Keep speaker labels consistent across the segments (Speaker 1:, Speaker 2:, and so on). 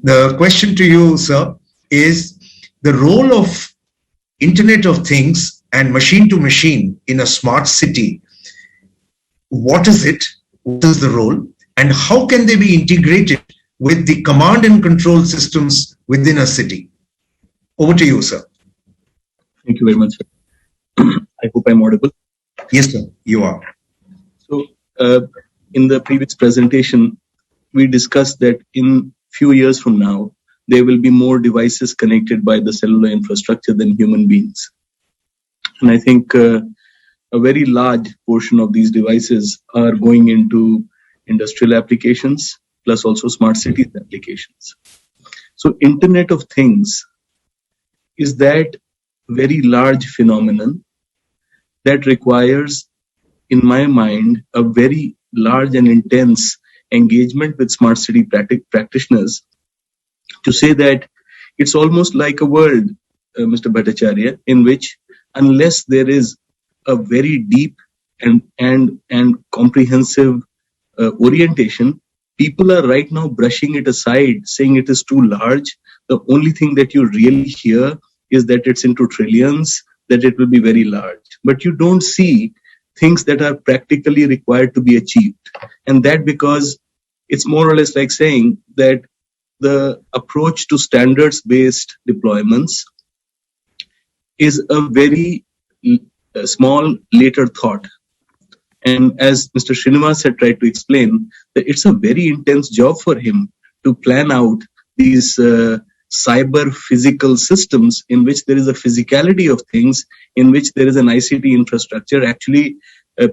Speaker 1: The question to you, sir, is the role of Internet of Things and machine to machine in a smart city. What is it? What is the role? And how can they be integrated with the command and control systems within a city? Over to you, sir.
Speaker 2: Thank you very much, sir. I hope I'm audible.
Speaker 1: Yes, sir, you are.
Speaker 2: So, in the previous presentation, we discussed that in few years from now, there will be more devices connected by the cellular infrastructure than human beings. And I think a very large portion of these devices are going into industrial applications, plus also smart cities applications. So Internet of Things is that very large phenomenon that requires, in my mind, a very large and intense engagement with smart city practitioners to say that it's almost like a world, Mr. Bhattacharya, in which unless there is a very deep and comprehensive orientation, people are right now brushing it aside, saying it is too large. The only thing that you really hear is that it's into trillions, that it will be very large. But you don't see things that are practically required to be achieved. And that because it's more or less like saying that the approach to standards-based deployments is a very small later thought. And as Mr. Srinivas had tried to explain, that it's a very intense job for him to plan out these cyber physical systems in which there is a physicality of things, in which there is an ICT infrastructure. Actually,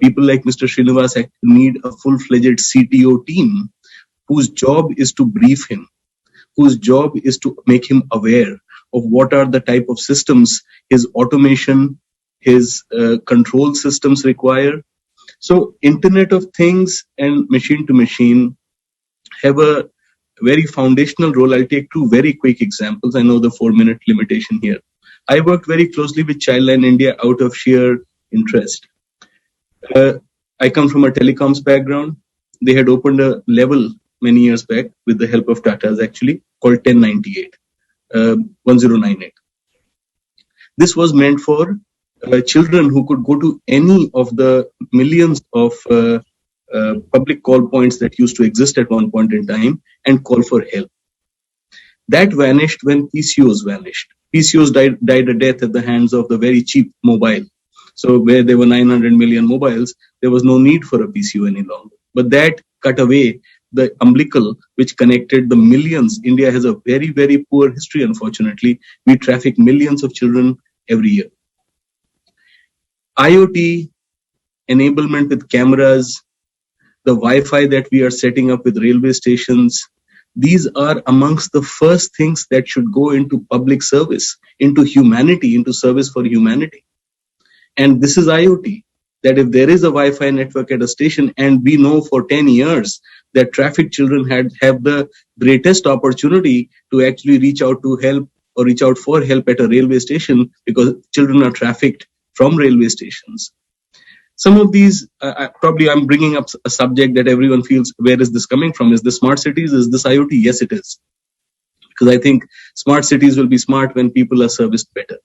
Speaker 2: people like Mr. Srinivas need a full-fledged CTO team whose job is to brief him, whose job is to make him aware of what are the type of systems his automation, his control systems require. So Internet of Things and machine to machine have a very foundational role. I'll take two very quick examples. I know the 4-minute limitation here. I worked very closely with Childline India out of sheer interest. I come from a telecoms background. They had opened a level many years back with the help of Tata's actually called 1098. This was meant for children who could go to any of the millions of public call points that used to exist at one point in time and call for help. That vanished when PCOs vanished. PCOs died a death at the hands of the very cheap mobile. So where there were 900 million mobiles, there was no need for a PCO any longer. But that cut away the umbilical which connected the millions. India has a very, very poor history, unfortunately. We traffic millions of children every year. IoT enablement with cameras, the Wi-Fi that we are setting up with railway stations, these are amongst the first things that should go into public service, into humanity, into service for humanity. And this is IoT, that if there is a Wi-Fi network at a station, and we know for 10 years that traffic children have the greatest opportunity to actually reach out to help or reach out for help at a railway station because children are trafficked from railway stations. Some of these, probably I'm bringing up a subject that everyone feels, where is this coming from? Is this smart cities? Is this IoT? Yes, it is. Because I think smart cities will be smart when people are serviced better.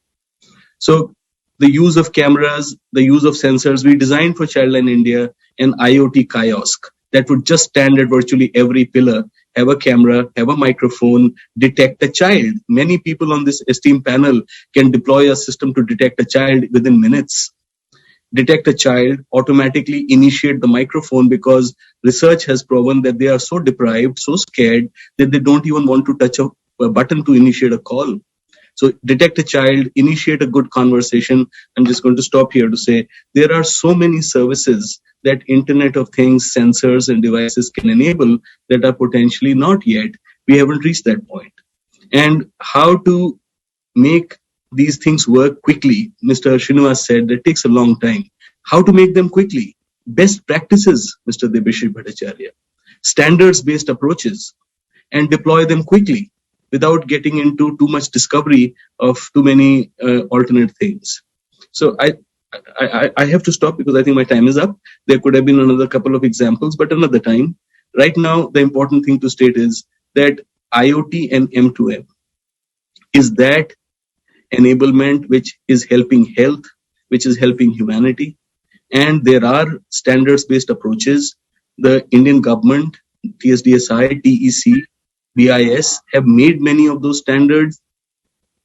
Speaker 2: So the use of cameras, the use of sensors, we designed for Childline India an IoT kiosk that would just stand at virtually every pillar, have a camera, have a microphone, detect a child. Many people on this esteemed panel can deploy a system to detect a child within minutes. Detect a child, automatically initiate the microphone, because research has proven that they are so deprived, so scared, that they don't even want to touch a button to initiate a call. So detect a child, initiate a good conversation. I'm just going to stop here to say there are so many services that Internet of Things, sensors and devices can enable that are potentially not yet. We haven't reached that point. And how to make these things work quickly, Mr. Srinivas said, that takes a long time. How to make them quickly? Best practices, Mr. Debashri Bhattacharya. Standards-based approaches, and deploy them quickly without getting into too much discovery of too many alternate things. So I have to stop because I think my time is up. There could have been another couple of examples, but another time. Right now, the important thing to state is that IoT and M2M is that enablement which is helping health, which is helping humanity. And there are standards-based approaches. The Indian government, TSDSI, TEC, BIS have made many of those standards.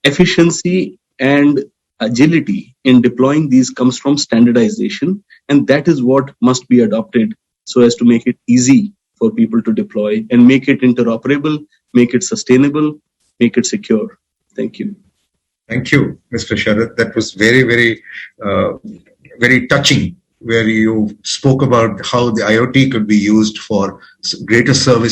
Speaker 2: Efficiency and agility in deploying these comes from standardization, and that is what must be adopted so as to make it easy for people to deploy and make it interoperable, make it sustainable, make it secure. Thank you.
Speaker 1: Thank you, Mr. Sharad. That was very, very touching, where you spoke about how the IoT could be used for greater service